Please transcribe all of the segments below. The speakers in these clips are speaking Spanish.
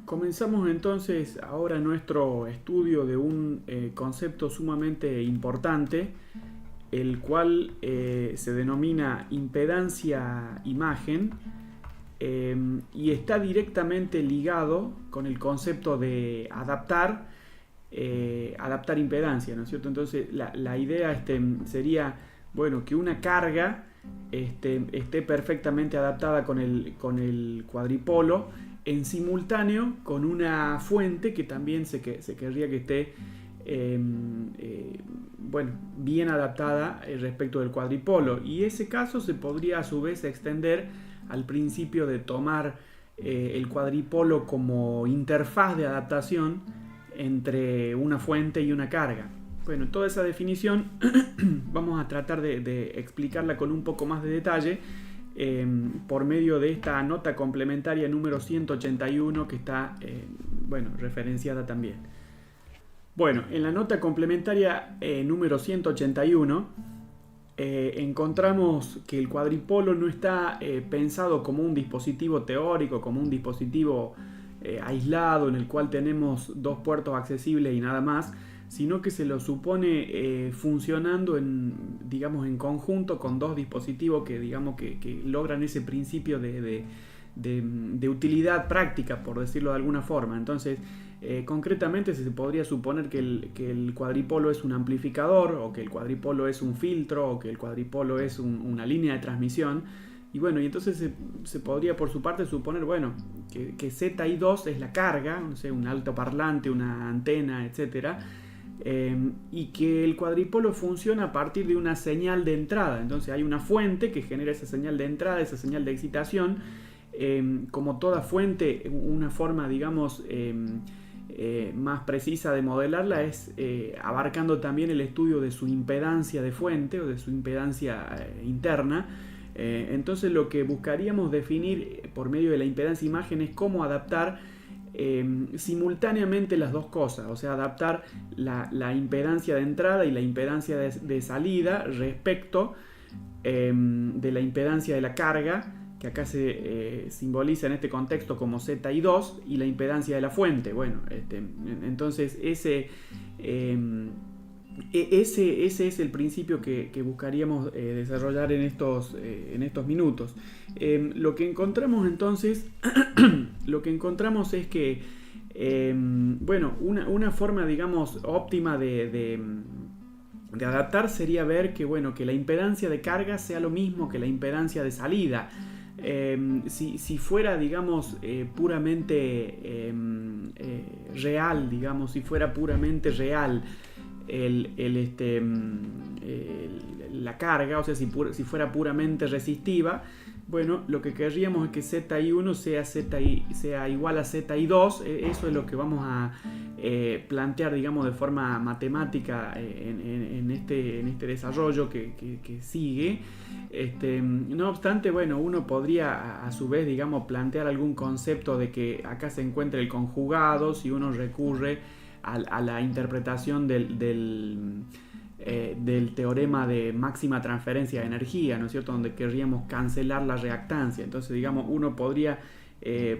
Comenzamos entonces ahora nuestro estudio de un concepto sumamente importante, el cual se denomina impedancia imagen y está directamente ligado con el concepto de adaptar impedancia, ¿no es cierto? Entonces la idea sería, bueno, que una carga esté perfectamente adaptada con el cuadripolo en simultáneo con una fuente que también se querría que esté bueno, bien adaptada respecto del cuadripolo, y ese caso se podría a su vez extender al principio de tomar el cuadripolo como interfaz de adaptación entre una fuente y una carga. Bueno, toda esa definición vamos a tratar de explicarla con un poco más de detalle por medio de esta nota complementaria número 181 que está bueno, referenciada también. Bueno, en la nota complementaria número 181 encontramos que el cuadripolo no está pensado como un dispositivo teórico, como un dispositivo aislado en el cual tenemos dos puertos accesibles y nada más, sino que se lo supone funcionando digamos, en conjunto con dos dispositivos que, digamos, que logran ese principio de utilidad práctica, por decirlo de alguna forma. Entonces, concretamente se podría suponer que el cuadripolo es un amplificador, o que el cuadripolo es un filtro, o que el cuadripolo es una línea de transmisión. Y bueno, y entonces se podría por su parte suponer, bueno, que ZI2 es la carga, no sé, un altoparlante, una antena, etcétera. Y que el cuadripolo funciona a partir de una señal de entrada. Entonces hay una fuente que genera esa señal de entrada, esa señal de excitación. Como toda fuente, una forma, digamos, más precisa de modelarla es abarcando también el estudio de su impedancia de fuente o de su impedancia interna. Entonces lo que buscaríamos definir por medio de la impedancia imagen es cómo adaptar simultáneamente las dos cosas, o sea, adaptar la impedancia de entrada y la impedancia de salida respecto de la impedancia de la carga, que acá se simboliza en este contexto como ZI2, y la impedancia de la fuente. Bueno, entonces ese es el principio que buscaríamos desarrollar en estos minutos. Lo que encontramos entonces lo que encontramos es que bueno, una forma, digamos, óptima de adaptar sería ver que, bueno, que la impedancia de carga sea lo mismo que la impedancia de salida. Si fuera, digamos, puramente real, digamos, si fuera puramente real la carga, o sea, si fuera puramente resistiva, bueno, lo que querríamos es que ZI1 sea igual a ZI2. Eso es lo que vamos a plantear, digamos, de forma matemática en este desarrollo que sigue. No obstante, bueno, uno podría a su vez, digamos, plantear algún concepto de que acá se encuentre el conjugado si uno recurre a la interpretación del teorema de máxima transferencia de energía, ¿no es cierto?, donde querríamos cancelar la reactancia. Entonces, digamos, uno podría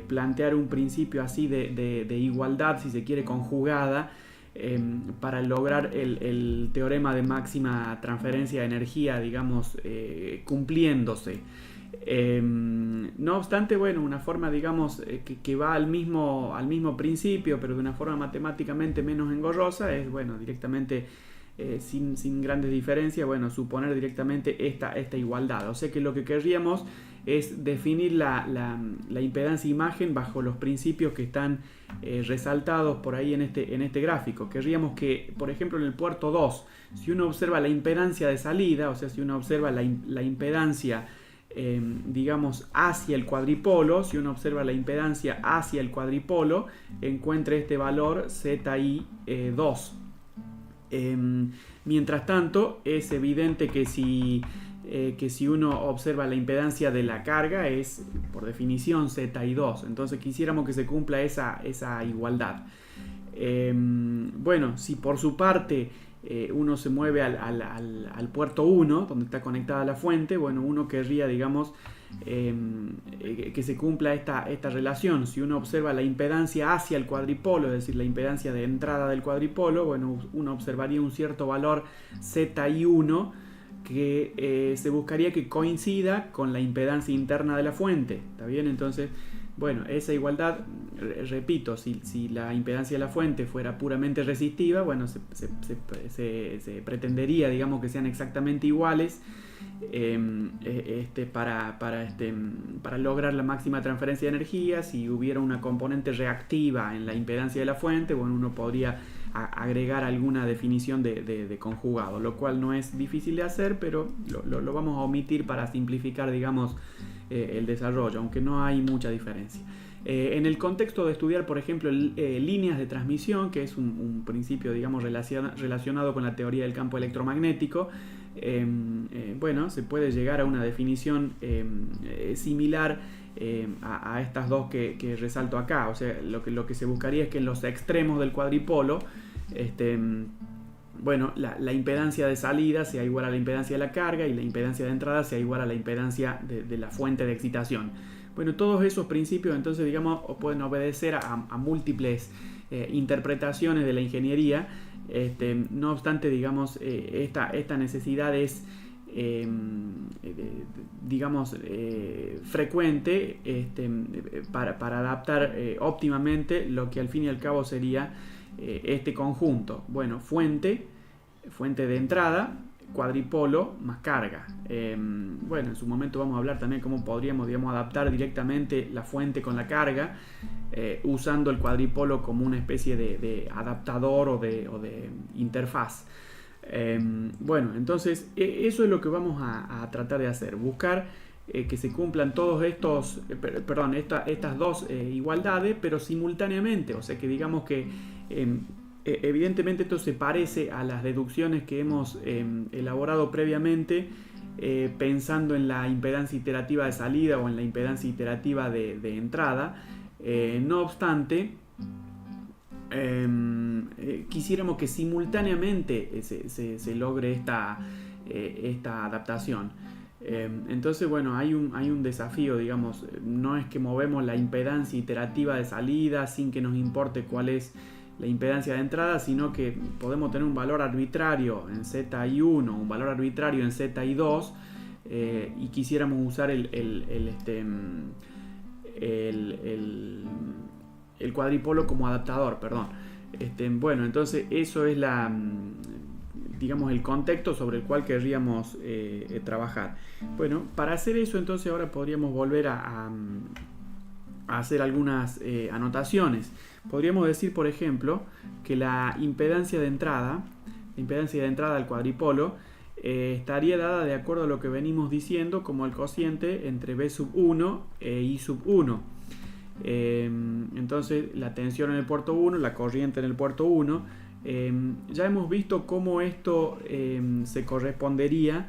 plantear un principio así de igualdad, si se quiere, conjugada, para lograr el teorema de máxima transferencia de energía, digamos, cumpliéndose. No obstante, bueno, una forma, digamos, que va al mismo principio, pero de una forma matemáticamente menos engorrosa, es, bueno, directamente sin grandes diferencias, bueno, suponer directamente esta igualdad. O sea que lo que querríamos es definir la impedancia imagen bajo los principios que están resaltados por ahí en este gráfico. Querríamos que, por ejemplo, en el puerto 2, si uno observa la impedancia de salida, o sea, si uno observa la impedancia digamos, hacia el cuadripolo, si uno observa la impedancia hacia el cuadripolo, encuentre este valor ZI2. Mientras tanto, es evidente que si uno observa la impedancia de la carga, es por definición ZI2. Entonces quisiéramos que se cumpla esa igualdad. Bueno, si por su parte uno se mueve al puerto 1, donde está conectada la fuente, bueno, uno querría, digamos, que se cumpla esta relación. Si uno observa la impedancia hacia el cuadripolo, es decir, la impedancia de entrada del cuadripolo, bueno, uno observaría un cierto valor ZI1 que se buscaría que coincida con la impedancia interna de la fuente, ¿está bien? Entonces, bueno, esa igualdad, repito, si la impedancia de la fuente fuera puramente resistiva, bueno, se pretendería, digamos, que sean exactamente iguales para lograr la máxima transferencia de energía. Si hubiera una componente reactiva en la impedancia de la fuente, bueno, uno podría agregar alguna definición de conjugado, lo cual no es difícil de hacer, pero lo vamos a omitir para simplificar, digamos, el desarrollo, aunque no hay mucha diferencia. En el contexto de estudiar, por ejemplo, líneas de transmisión, que es un principio, digamos, relacionado con la teoría del campo electromagnético, bueno, se puede llegar a una definición similar a estas dos que resalto acá. O sea, lo que se buscaría es que en los extremos del cuadripolo, bueno, la impedancia de salida sea igual a la impedancia de la carga y la impedancia de entrada sea igual a la impedancia de la fuente de excitación. Bueno, todos esos principios, entonces, digamos, pueden obedecer a múltiples interpretaciones de la ingeniería. No obstante, digamos, esta necesidad es, digamos, frecuente para adaptar óptimamente lo que al fin y al cabo sería este conjunto. Bueno, fuente de entrada, cuadripolo más carga. Bueno, en su momento vamos a hablar también cómo podríamos, digamos, adaptar directamente la fuente con la carga, usando el cuadripolo como una especie de adaptador o de interfaz. Bueno, entonces eso es lo que vamos a tratar de hacer, buscar que se cumplan todos estos, estas dos igualdades, pero simultáneamente. O sea, que digamos que evidentemente esto se parece a las deducciones que hemos elaborado previamente, pensando en la impedancia iterativa de salida o en la impedancia iterativa de entrada. No obstante, quisiéramos que simultáneamente se logre esta adaptación. Entonces, bueno, hay un desafío, digamos. No es que movemos la impedancia iterativa de salida sin que nos importe cuál es la impedancia de entrada, sino que podemos tener un valor arbitrario en ZI1, un valor arbitrario en ZI2, y quisiéramos usar el cuadripolo como adaptador, perdón. Bueno, entonces eso es digamos, el contexto sobre el cual querríamos trabajar. Bueno, para hacer eso, entonces ahora podríamos volver a hacer algunas anotaciones. Podríamos decir, por ejemplo, que la impedancia de entrada al cuadripolo estaría dada de acuerdo a lo que venimos diciendo como el cociente entre B sub 1 e I sub 1. Entonces, la tensión en el puerto 1, la corriente en el puerto 1, ya hemos visto cómo esto se correspondería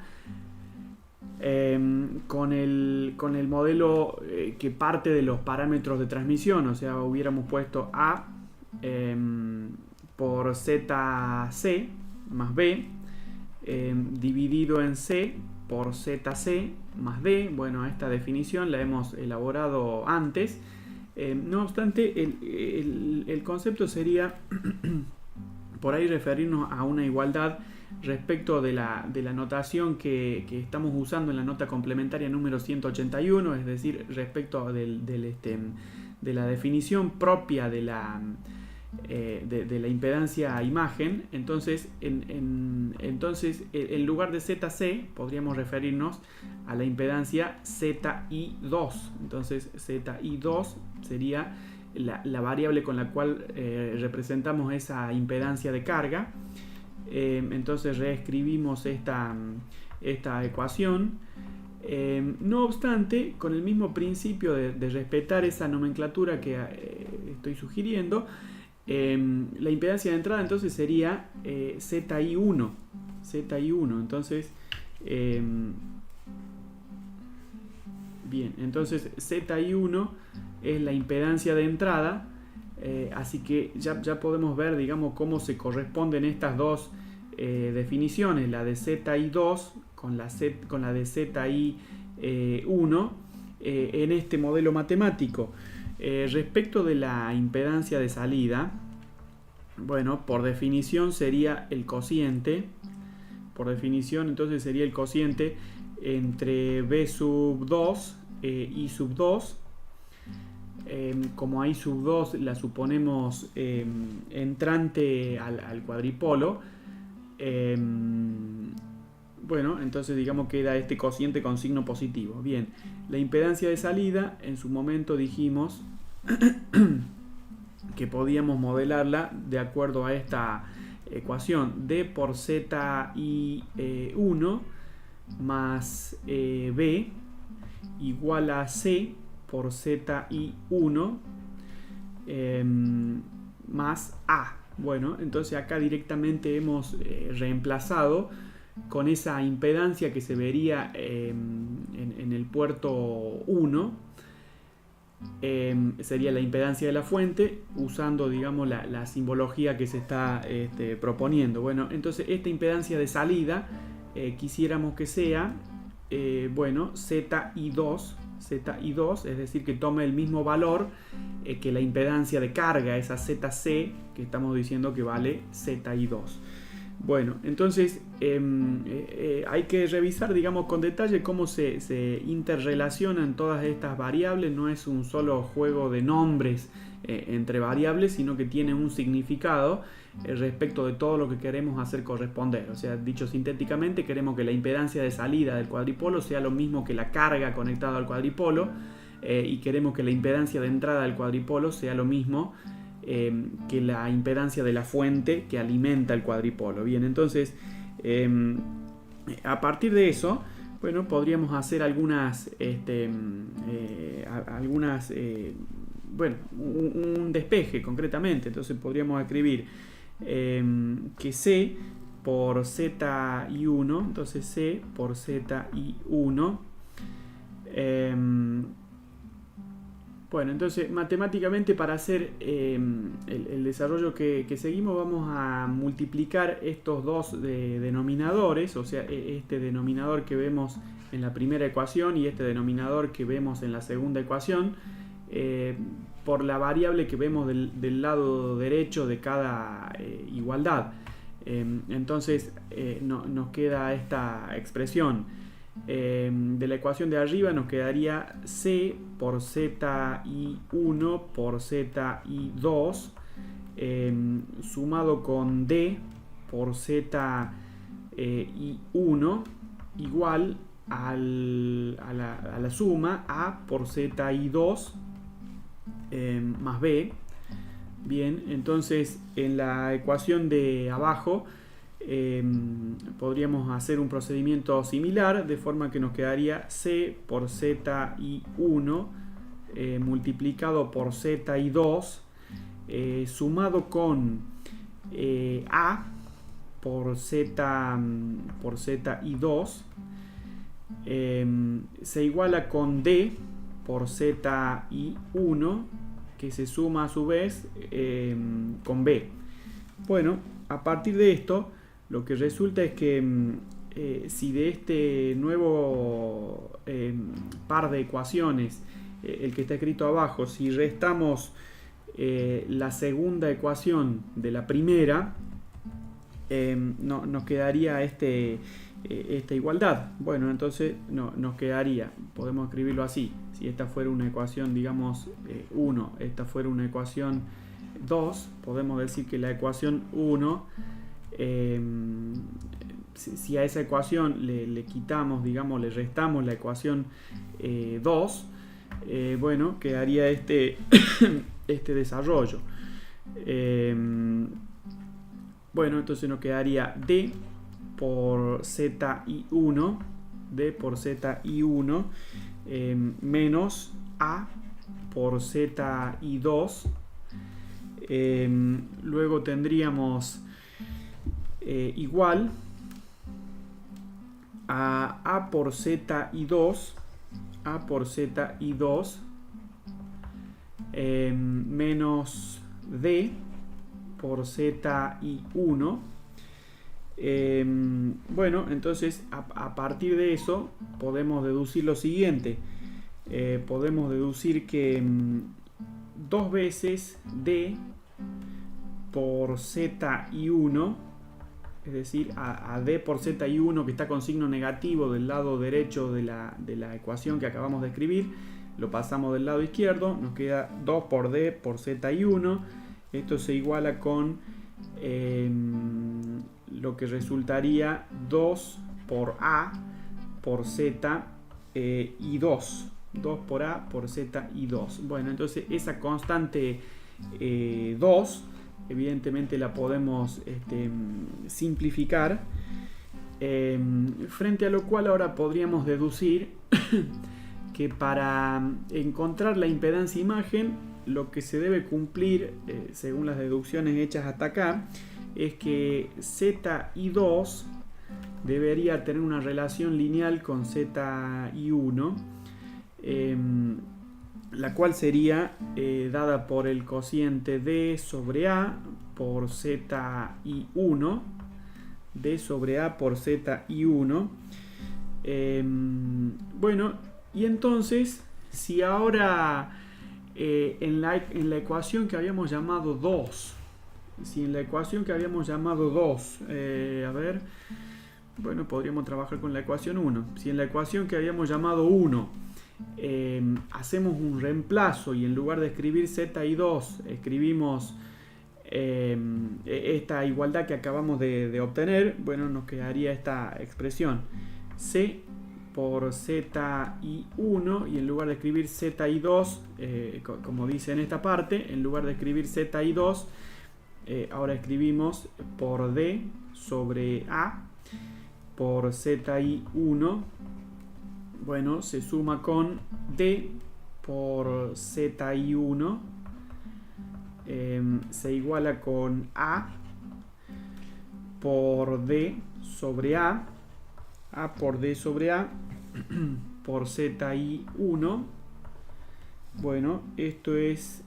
con el modelo que parte de los parámetros de transmisión. O sea, hubiéramos puesto A por ZC más B dividido en C por ZC más D. Bueno, esta definición la hemos elaborado antes. No obstante, el concepto sería por ahí referirnos a una igualdad respecto de la notación que estamos usando en la nota complementaria número 181, es decir, respecto de la definición propia de la impedancia a imagen. Entonces, en lugar de ZC podríamos referirnos a la impedancia ZI2. Entonces, ZI2 sería la variable con la cual representamos esa impedancia de carga. Entonces reescribimos esta ecuación. No obstante, con el mismo principio de respetar esa nomenclatura que estoy sugiriendo, la impedancia de entrada entonces sería ZI1. Entonces, bien, entonces ZI1 es la impedancia de entrada. Así que ya podemos ver, digamos, cómo se corresponden estas dos definiciones, la de ZI2 con la de ZI1 en este modelo matemático. Respecto de la impedancia de salida, bueno, por definición sería el cociente. Por definición, entonces sería el cociente entre B sub 2 e I sub 2. Como a I sub 2 la suponemos entrante al cuadripolo, bueno, entonces digamos que queda este cociente con signo positivo. Bien, la impedancia de salida, en su momento dijimos que podíamos modelarla de acuerdo a esta ecuación: D por ZI1 más B igual a C por ZI1 más A. Bueno, entonces acá directamente hemos reemplazado con esa impedancia que se vería en el puerto 1. Sería la impedancia de la fuente, usando, digamos, la simbología que se está proponiendo. Bueno, entonces esta impedancia de salida quisiéramos que sea bueno, ZI2, es decir, que tome el mismo valor que la impedancia de carga, esa ZC que estamos diciendo que vale ZI2. Bueno, entonces hay que revisar, digamos, con detalle cómo se interrelacionan todas estas variables. No es un solo juego de nombres entre variables, sino que tiene un significado respecto de todo lo que queremos hacer corresponder. O sea, dicho sintéticamente, queremos que la impedancia de salida del cuadripolo sea lo mismo que la carga conectada al cuadripolo, y queremos que la impedancia de entrada del cuadripolo sea lo mismo que la impedancia de la fuente que alimenta el cuadripolo. Bien, entonces a partir de eso, bueno, podríamos hacer bueno, un despeje concretamente. Entonces podríamos escribir que C por ZI1, entonces C por ZI1, bueno, entonces matemáticamente, para hacer el desarrollo que seguimos, vamos a multiplicar estos dos denominadores, o sea, este denominador que vemos en la primera ecuación y este denominador que vemos en la segunda ecuación, por la variable que vemos del lado derecho de cada igualdad. Entonces nos queda esta expresión. De la ecuación de arriba nos quedaría C por ZI1 por ZI2 sumado con D por ZI1 igual a la suma A por ZI2 más B. Bien, entonces en la ecuación de abajo podríamos hacer un procedimiento similar, de forma que nos quedaría C por ZI1 multiplicado por ZI2 sumado con A por ZI2 se iguala con D por ZI1, que se suma a su vez con B. Bueno, a partir de esto, lo que resulta es que si de este nuevo par de ecuaciones, el que está escrito abajo, si restamos la segunda ecuación de la primera, nos quedaría esta igualdad. Bueno, entonces nos quedaría, podemos escribirlo así: si esta fuera una ecuación, digamos, 1, esta fuera una ecuación 2, podemos decir que la ecuación 1, si a esa ecuación le quitamos, digamos, le restamos la ecuación 2, bueno, quedaría este desarrollo. Bueno, entonces nos quedaría D por ZI1, menos A por ZI2. Luego tendríamos igual a A por ZI2 menos D por ZI1 Bueno, entonces a partir de eso podemos deducir lo siguiente. Podemos deducir que 2 veces D por Z1, es decir, a D por Z1 que está con signo negativo del lado derecho de la ecuación que acabamos de escribir, lo pasamos del lado izquierdo, nos queda 2 por D por Z1. Esto se iguala con lo que resultaría 2 por A por Z y 2. 2 por A por Z y 2. Bueno, entonces esa constante 2, evidentemente la podemos simplificar, frente a lo cual ahora podríamos deducir que para encontrar la impedancia imagen, lo que se debe cumplir, según las deducciones hechas hasta acá, es que ZI2 debería tener una relación lineal con ZI1, la cual sería dada por el cociente D sobre A por ZI1, D sobre A por ZI1. Bueno, y entonces, si ahora en la ecuación que habíamos llamado 2, si en la ecuación que habíamos llamado 2, a ver, bueno, podríamos trabajar con la ecuación 1. Si en la ecuación que habíamos llamado 1 hacemos un reemplazo y en lugar de escribir ZI2 escribimos esta igualdad que acabamos de obtener, bueno, nos quedaría esta expresión C por ZI1, y en lugar de escribir ZI2, como dice en esta parte, en lugar de escribir ZI2, ahora escribimos por D sobre A por ZI1. Bueno, se suma con D por ZI1, se iguala con A por D sobre A por D sobre A por ZI1. Bueno, esto es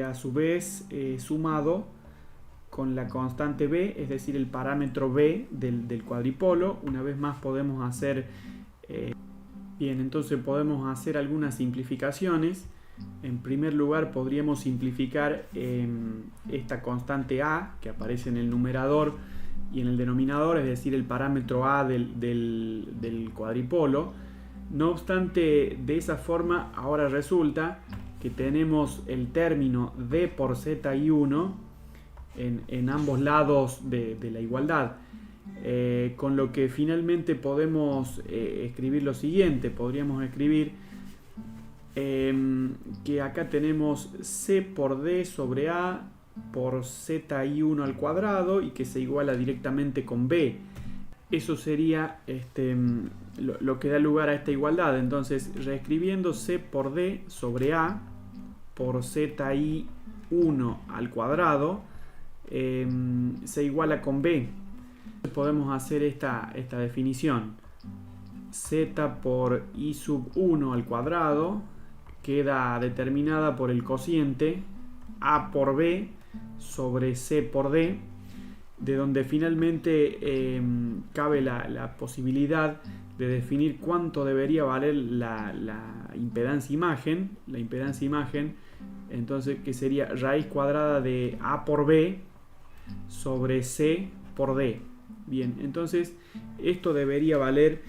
a su vez sumado con la constante B, es decir, el parámetro B del cuadripolo. Una vez más podemos hacer bien, entonces podemos hacer algunas simplificaciones. En primer lugar, podríamos simplificar esta constante A que aparece en el numerador y en el denominador, es decir, el parámetro A del cuadripolo. No obstante, de esa forma ahora resulta que tenemos el término D por ZI1 en ambos lados de la igualdad. Con lo que finalmente podemos escribir lo siguiente. Podríamos escribir que acá tenemos C por D sobre A por ZI1 al cuadrado, y que se iguala directamente con B. Eso sería lo que da lugar a esta igualdad. Entonces, reescribiendo C por D sobre A por ZI1 al cuadrado, se iguala con B. Podemos hacer esta definición. Z por I sub 1 al cuadrado queda determinada por el cociente A por B sobre C por D, de donde finalmente cabe la posibilidad de definir cuánto debería valer la impedancia imagen. Entonces, que sería raíz cuadrada de A por B sobre C por D. Bien, entonces esto debería valer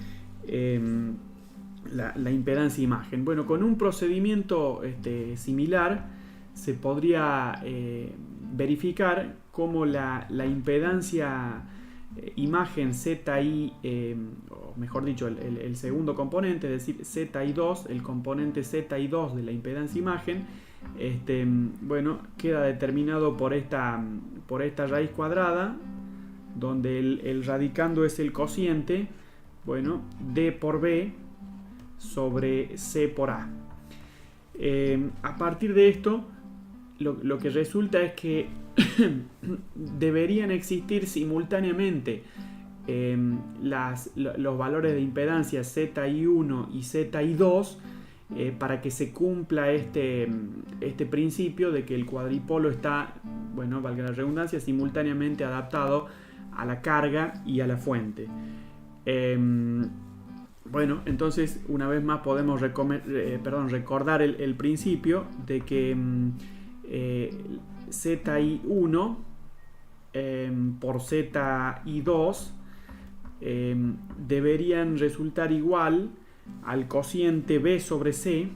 la impedancia imagen. Bueno, con un procedimiento similar se podría verificar cómo la impedancia imagen ZI, o mejor dicho, el segundo componente, es decir, ZI2, el componente ZI2 de la impedancia imagen, bueno, queda determinado por esta raíz cuadrada, donde el radicando es el cociente, bueno, D por B sobre C por A. A partir de esto, lo que resulta es que deberían existir simultáneamente los valores de impedancia ZI1 y ZI2 para que se cumpla este principio de que el cuadripolo está, bueno, valga la redundancia, simultáneamente adaptado a la carga y a la fuente. Bueno, entonces una vez más podemos recordar el principio de que ZI1 por ZI2 deberían resultar igual al cociente B sobre C,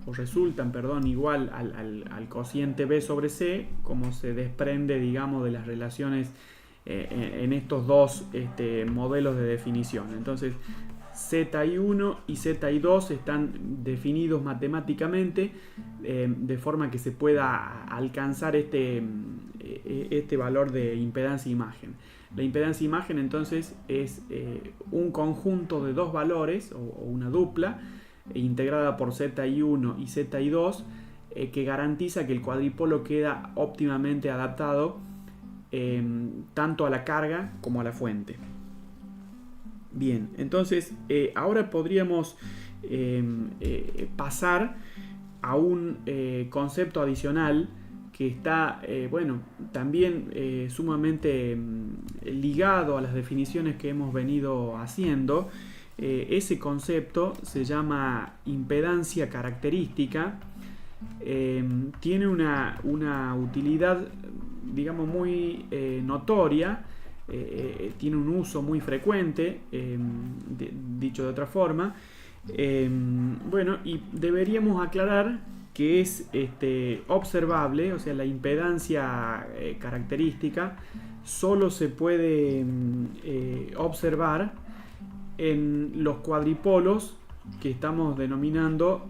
o resultan, perdón, igual al cociente B sobre C, como se desprende, digamos, de las relaciones en estos dos modelos de definición. Entonces, ZI1 y ZI2 están definidos matemáticamente de forma que se pueda alcanzar este valor de impedancia imagen. La impedancia imagen entonces es un conjunto de dos valores o una dupla integrada por ZI1 y ZI2 que garantiza que el cuadripolo queda óptimamente adaptado tanto a la carga como a la fuente. Bien, entonces ahora podríamos pasar a un concepto adicional que está, también sumamente ligado a las definiciones que hemos venido haciendo. Ese concepto se llama impedancia característica. Tiene una utilidad, digamos, muy notoria. Tiene un uso muy frecuente, dicho de otra forma. Y deberíamos aclarar que es observable, o sea, la impedancia característica solo se puede observar en los cuadripolos que estamos denominando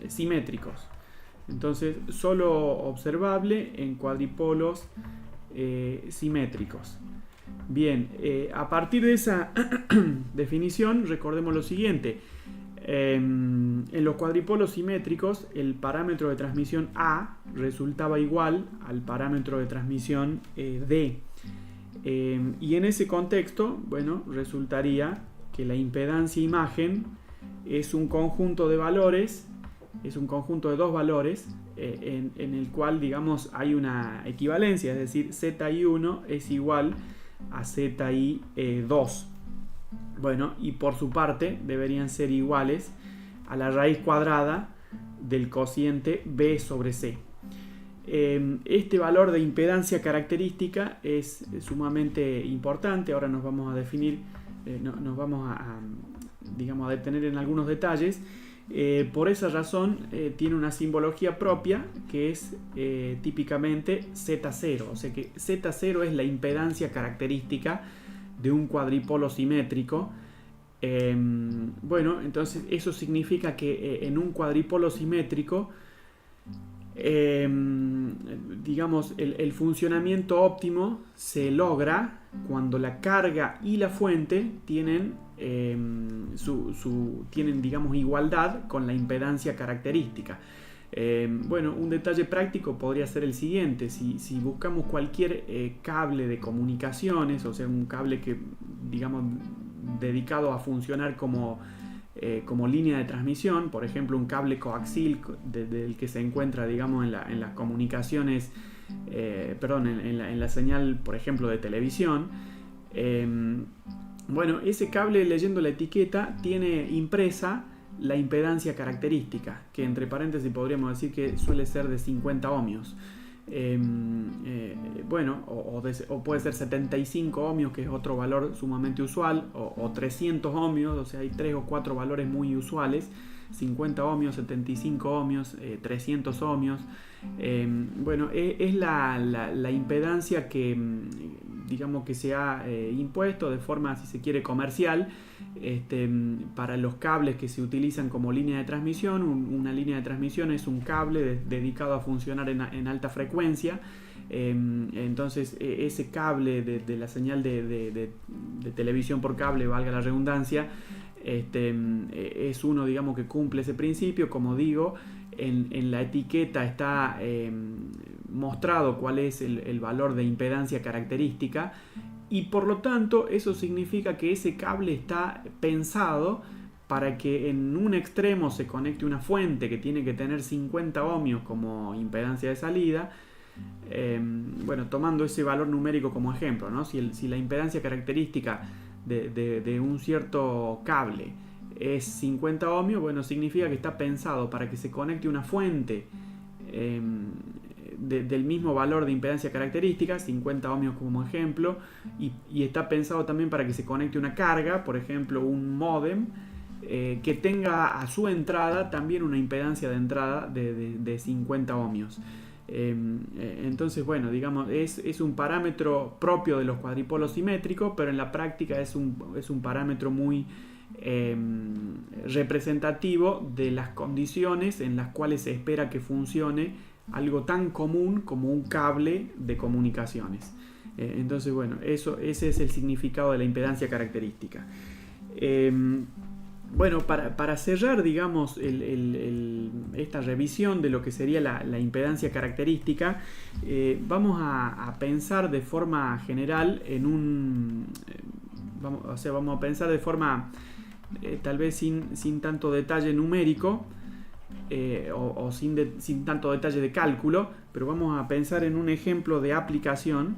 simétricos. Entonces, solo observable en cuadripolos simétricos. Bien, a partir de esa definición, recordemos lo siguiente. En los cuadripolos simétricos, el parámetro de transmisión A resultaba igual al parámetro de transmisión D. Y en ese contexto, resultaría que la impedancia imagen es un conjunto de valores, es un conjunto de dos valores en el cual, digamos, hay una equivalencia, es decir, ZI1 es igual a ZI2. Y por su parte deberían ser iguales a la raíz cuadrada del cociente B sobre C. Este valor de impedancia característica es sumamente importante. Ahora nos vamos a definir, nos vamos a detener en algunos detalles. Por esa razón tiene una simbología propia que es típicamente Z0, o sea que Z0 es la impedancia característica de un cuadripolo simétrico. Entonces eso significa que en un cuadripolo simétrico el funcionamiento óptimo se logra cuando la carga y la fuente tienen digamos, igualdad con la impedancia característica. Un detalle práctico podría ser el siguiente: si buscamos cualquier cable de comunicaciones, o sea, un cable que, digamos, dedicado a funcionar como línea de transmisión, por ejemplo, un cable coaxil del que se encuentra, digamos, en las comunicaciones, en la señal, por ejemplo, de televisión. Ese cable, leyendo la etiqueta, tiene impresa la impedancia característica, que entre paréntesis podríamos decir que suele ser de 50 ohmios. O puede ser 75 ohmios, que es otro valor sumamente usual, o 300 ohmios, o sea, hay 3 o 4 valores muy usuales: 50 ohmios, 75 ohmios, 300 ohmios. Es la impedancia que, digamos, que se ha impuesto de forma, si se quiere, comercial para los cables que se utilizan como línea de transmisión. Una línea de transmisión es un cable dedicado a funcionar en alta frecuencia. Entonces ese cable de la señal de televisión por cable, valga la redundancia, es uno, digamos, que cumple ese principio. Como digo, en la etiqueta está mostrado cuál es el valor de impedancia característica, y por lo tanto eso significa que ese cable está pensado para que en un extremo se conecte una fuente que tiene que tener 50 ohmios como impedancia de salida, bueno, tomando ese valor numérico como ejemplo, ¿no? Si la impedancia característica de un cierto cable es 50 ohmios, bueno, significa que está pensado para que se conecte una fuente del mismo valor de impedancia característica, 50 ohmios como ejemplo, y está pensado también para que se conecte una carga, por ejemplo un módem, que tenga a su entrada también una impedancia de entrada de 50 ohmios. Entonces, bueno, digamos, es un parámetro propio de los cuadripolos simétricos, pero en la práctica es un parámetro muy representativo de las condiciones en las cuales se espera que funcione algo tan común como un cable de comunicaciones. Entonces, bueno, ese es el significado de la impedancia característica. Bueno, para cerrar, digamos, esta revisión de lo que sería la impedancia característica, vamos a pensar de forma general vamos a pensar de forma tal vez sin tanto detalle numérico, o sin tanto detalle de cálculo, pero vamos a pensar en un ejemplo de aplicación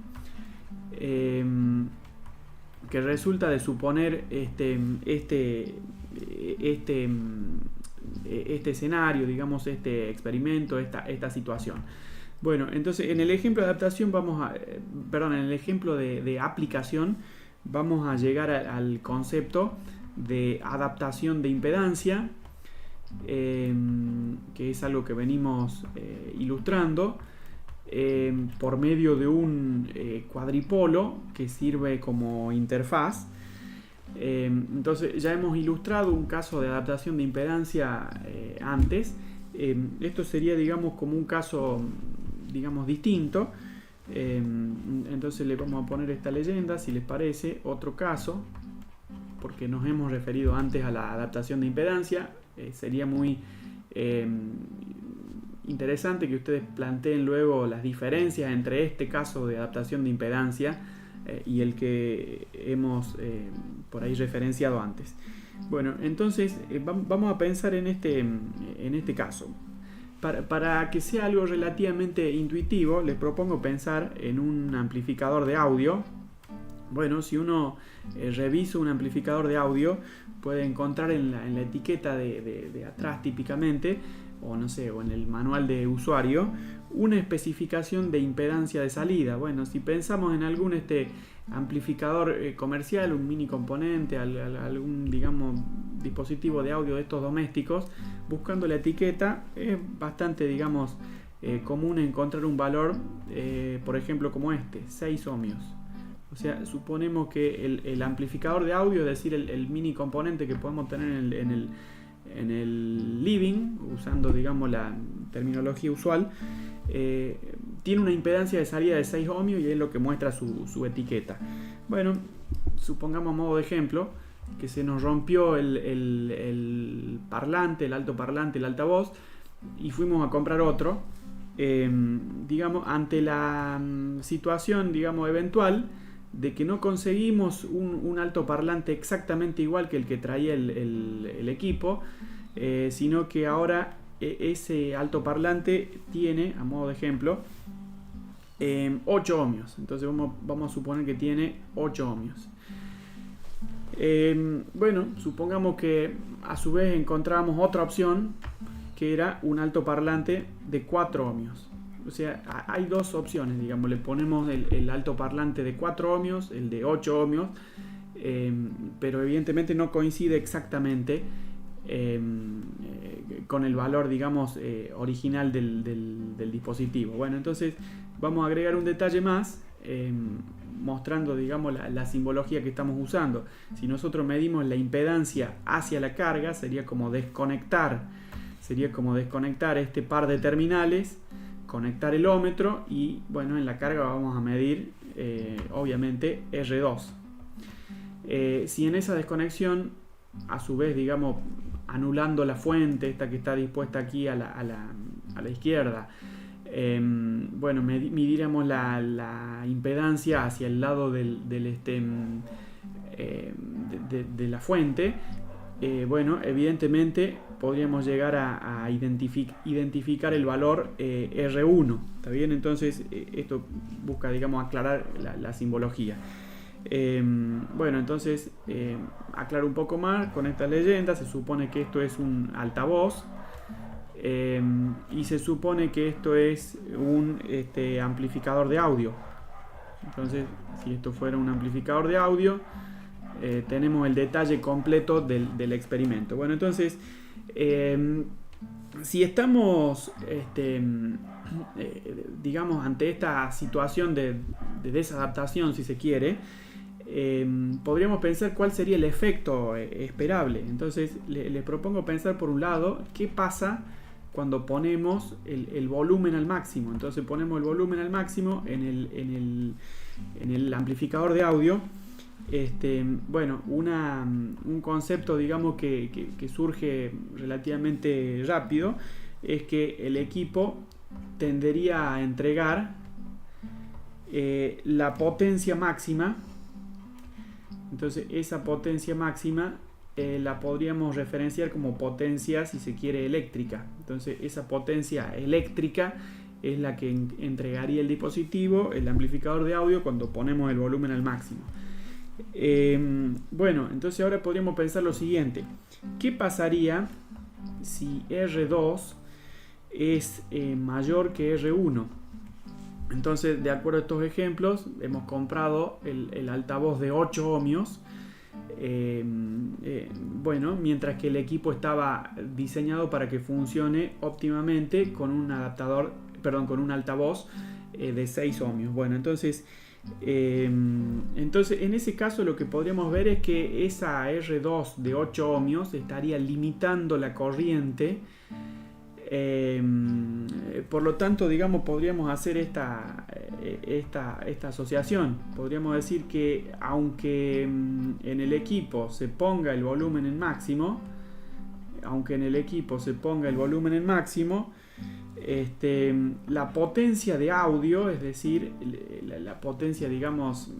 que resulta de suponer este escenario, digamos, este experimento, esta situación. Bueno, entonces en el ejemplo de adaptación en el ejemplo de aplicación vamos a llegar al concepto de adaptación de impedancia, que es algo que venimos ilustrando por medio de un cuadripolo que sirve como interfaz. Entonces ya hemos ilustrado un caso de adaptación de impedancia antes. Esto sería, digamos, como un caso, digamos, distinto. Entonces le vamos a poner esta leyenda, si les parece, otro caso, porque nos hemos referido antes a la adaptación de impedancia. Sería muy interesante que ustedes planteen luego las diferencias entre este caso de adaptación de impedancia y el que hemos por ahí referenciado antes. Bueno, entonces vamos a pensar en este caso. Para que sea algo relativamente intuitivo, les propongo pensar en un amplificador de audio. Bueno, si uno revisa un amplificador de audio, puede encontrar en la etiqueta de atrás típicamente, o no sé, o en el manual de usuario, una especificación de impedancia de salida. Bueno, si pensamos en algún amplificador comercial, un mini componente, algún, digamos, dispositivo de audio de estos domésticos, buscando la etiqueta es bastante, digamos, común encontrar un valor, por ejemplo, como 6 ohmios. O sea, suponemos que el amplificador de audio, es decir, el mini componente que podemos tener en el living, usando, digamos, la terminología usual, tiene una impedancia de salida de 6 ohmios y es lo que muestra su etiqueta. Bueno, supongamos a modo de ejemplo que se nos rompió el parlante, el altoparlante, el altavoz, y fuimos a comprar otro. Digamos, ante la situación, digamos, eventual de que no conseguimos un altoparlante exactamente igual que el que traía el equipo, sino que ahora ese altoparlante tiene, a modo de ejemplo, 8 ohmios. Entonces vamos a suponer que tiene 8 ohmios. Bueno, supongamos que a su vez encontramos otra opción, que era un altoparlante de 4 ohmios. O sea, hay dos opciones, digamos, le ponemos el altoparlante de 4 ohmios, el de 8 ohmios, pero evidentemente no coincide exactamente con el valor, digamos, original del dispositivo. Bueno, entonces vamos a agregar un detalle más, mostrando, digamos, la simbología que estamos usando. Si nosotros medimos la impedancia hacia la carga, sería como desconectar este par de terminales, conectar el ómetro y, bueno, en la carga vamos a medir obviamente R2. Si en esa desconexión, a su vez, digamos, anulando la fuente, esta que está dispuesta aquí a la izquierda, bueno, midiéramos la impedancia hacia el lado de la fuente, bueno, evidentemente podríamos llegar a identificar el valor R1, ¿está bien? Entonces esto busca, digamos, aclarar la simbología. Bueno, entonces aclaro un poco más con esta leyenda. Se supone que esto es un altavoz, y se supone que esto es un amplificador de audio. Entonces, si esto fuera un amplificador de audio, tenemos el detalle completo del experimento. Bueno, entonces, si estamos digamos, ante esta situación de desadaptación, si se quiere, podríamos pensar cuál sería el efecto esperable. Entonces les propongo pensar, por un lado, qué pasa cuando ponemos el volumen al máximo. Entonces ponemos el volumen al máximo en el amplificador de audio. Bueno, un concepto, digamos, que surge relativamente rápido, es que el equipo tendería a entregar la potencia máxima. Entonces esa potencia máxima la podríamos referenciar como potencia, si se quiere, eléctrica. Entonces esa potencia eléctrica es la que entregaría el dispositivo, el amplificador de audio, cuando ponemos el volumen al máximo. Bueno, entonces ahora podríamos pensar lo siguiente: ¿qué pasaría si R2 es mayor que R1? Entonces, de acuerdo a estos ejemplos, hemos comprado el altavoz de 8 ohmios. Bueno, mientras que el equipo estaba diseñado para que funcione óptimamente con un altavoz de 6 ohmios. Bueno, entonces en ese caso lo que podríamos ver es que esa R2 de 8 ohmios estaría limitando la corriente. Por lo tanto, digamos, podríamos hacer esta asociación. Podríamos decir que aunque en el equipo se ponga el volumen en máximo, la potencia de audio, es decir, la potencia, digamos,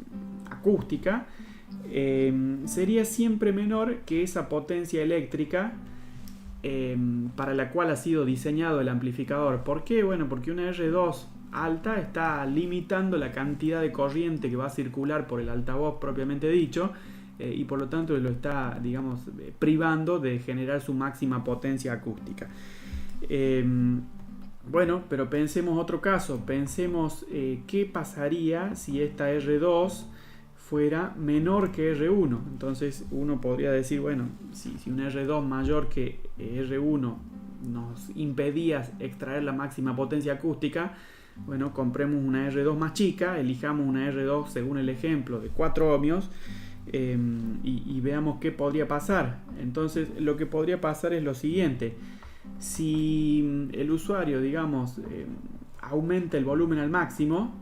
acústica, sería siempre menor que esa potencia eléctrica para la cual ha sido diseñado el amplificador. ¿Por qué? Bueno, porque una R2 alta está limitando la cantidad de corriente que va a circular por el altavoz propiamente dicho, y por lo tanto lo está, digamos, privando de generar su máxima potencia acústica. Bueno, pero pensemos otro caso. Pensemos qué pasaría si esta R2 fuera menor que R1. Entonces uno podría decir, bueno, si una R2 mayor que R1 nos impedía extraer la máxima potencia acústica, bueno, compremos una R2 más chica, elijamos una R2 según el ejemplo de 4 ohmios, y veamos qué podría pasar. Entonces lo que podría pasar es lo siguiente: si el usuario, digamos, aumenta el volumen al máximo,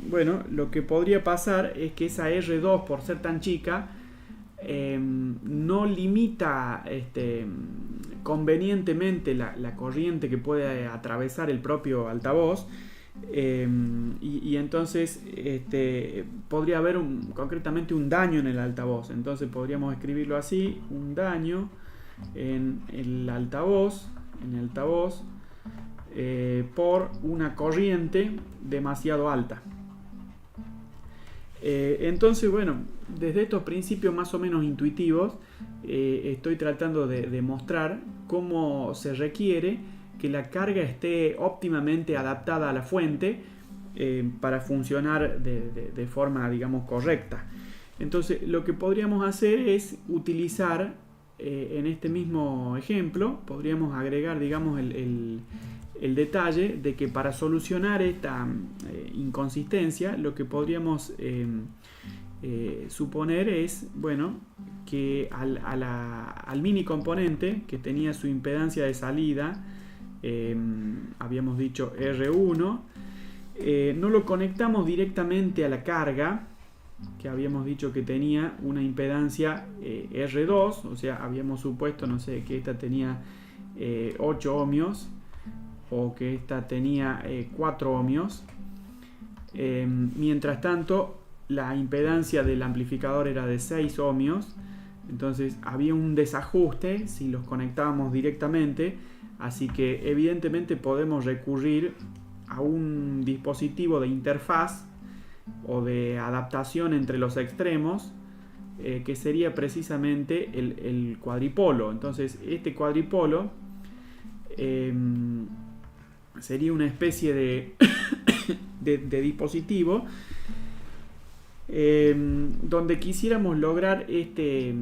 bueno, lo que podría pasar es que esa R2, por ser tan chica, no limita convenientemente la corriente que puede atravesar el propio altavoz, y entonces podría haber concretamente un daño en el altavoz. Entonces podríamos escribirlo así: un daño en el altavoz por una corriente demasiado alta. Entonces, bueno, desde estos principios más o menos intuitivos, estoy tratando de demostrar cómo se requiere que la carga esté óptimamente adaptada a la fuente para funcionar de forma, digamos, correcta. Entonces, lo que podríamos hacer es utilizar, en este mismo ejemplo, podríamos agregar, digamos, el detalle de que para solucionar esta inconsistencia, lo que podríamos suponer es, bueno, que al mini componente que tenía su impedancia de salida, habíamos dicho R1, no lo conectamos directamente a la carga, que habíamos dicho que tenía una impedancia R2, o sea, habíamos supuesto, no sé, que esta tenía 8 ohmios, o que esta tenía 4 ohmios. Mientras tanto, la impedancia del amplificador era de 6 ohmios. Entonces había un desajuste si los conectábamos directamente, así que evidentemente podemos recurrir a un dispositivo de interfaz o de adaptación entre los extremos, que sería precisamente el cuadripolo. Entonces este cuadripolo sería una especie de, de dispositivo donde quisiéramos lograr este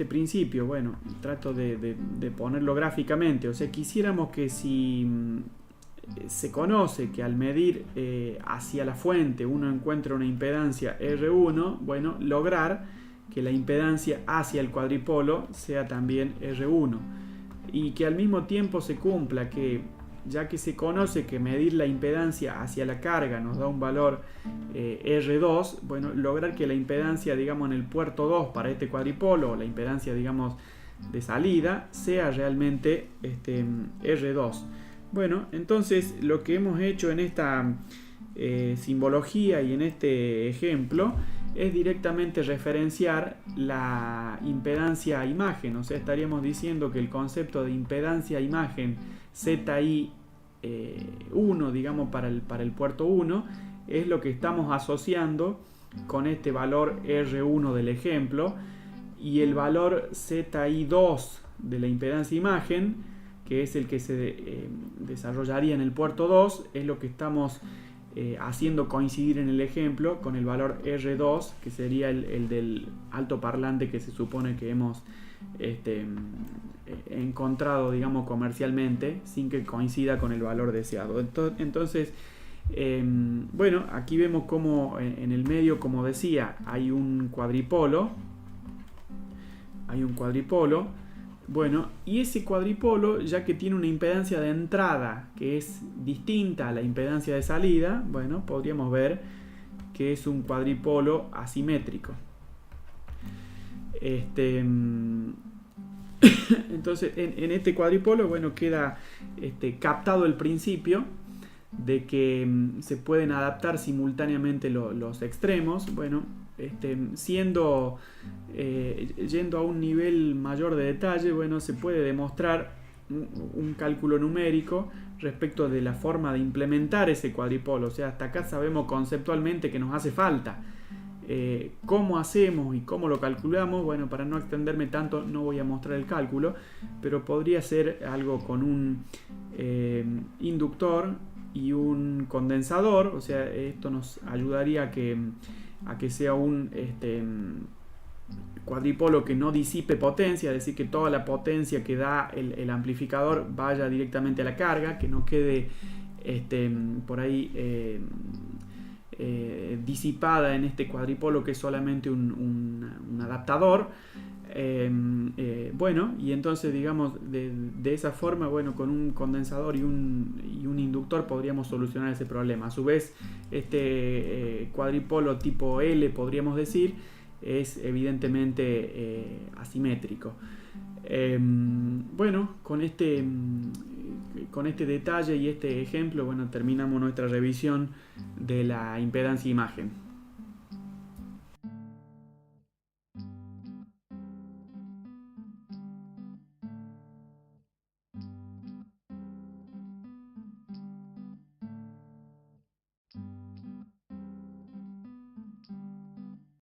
principio. Bueno, trato de ponerlo gráficamente. O sea, quisiéramos que si se conoce que al medir hacia la fuente uno encuentra una impedancia R1, bueno, lograr que la impedancia hacia el cuadripolo sea también R1, y que al mismo tiempo se cumpla que, ya que se conoce que medir la impedancia hacia la carga nos da un valor R2, bueno, lograr que la impedancia, digamos, en el puerto 2 para este cuadripolo, o la impedancia, digamos, de salida, sea realmente R2. Bueno, entonces lo que hemos hecho en esta simbología y en este ejemplo es directamente referenciar la impedancia a imagen. O sea, estaríamos diciendo que el concepto de impedancia a imagen ZI1, digamos, para el puerto 1, es lo que estamos asociando con este valor R1 del ejemplo, y el valor ZI2 de la impedancia imagen, que es el que se desarrollaría en el puerto 2, es lo que estamos haciendo coincidir en el ejemplo con el valor R2, que sería el del altoparlante que se supone que hemos encontrado, digamos, comercialmente, sin que coincida con el valor deseado. Entonces, bueno, aquí vemos como en el medio, como decía, hay un cuadripolo. Bueno, y ese cuadripolo, ya que tiene una impedancia de entrada que es distinta a la impedancia de salida, bueno, podríamos ver que es un cuadripolo asimétrico. Entonces, en este cuadripolo, bueno, queda captado el principio de que se pueden adaptar simultáneamente los extremos. Bueno, yendo a un nivel mayor de detalle, bueno, se puede demostrar un cálculo numérico respecto de la forma de implementar ese cuadripolo. O sea, hasta acá sabemos conceptualmente que nos hace falta. ¿Cómo hacemos y cómo lo calculamos? Bueno, para no extenderme tanto no voy a mostrar el cálculo, pero podría ser algo con un inductor y un condensador. O sea, esto nos ayudaría a que sea un cuadripolo que no disipe potencia, es decir, que toda la potencia que da el amplificador vaya directamente a la carga, que no quede por ahí disipada en este cuadripolo, que es solamente un adaptador. Bueno, y entonces, digamos, de esa forma, bueno, con un condensador y un inductor podríamos solucionar ese problema. A su vez, cuadripolo tipo L, podríamos decir, es evidentemente asimétrico. Bueno, con este detalle y este ejemplo, bueno, terminamos nuestra revisión de la impedancia imagen.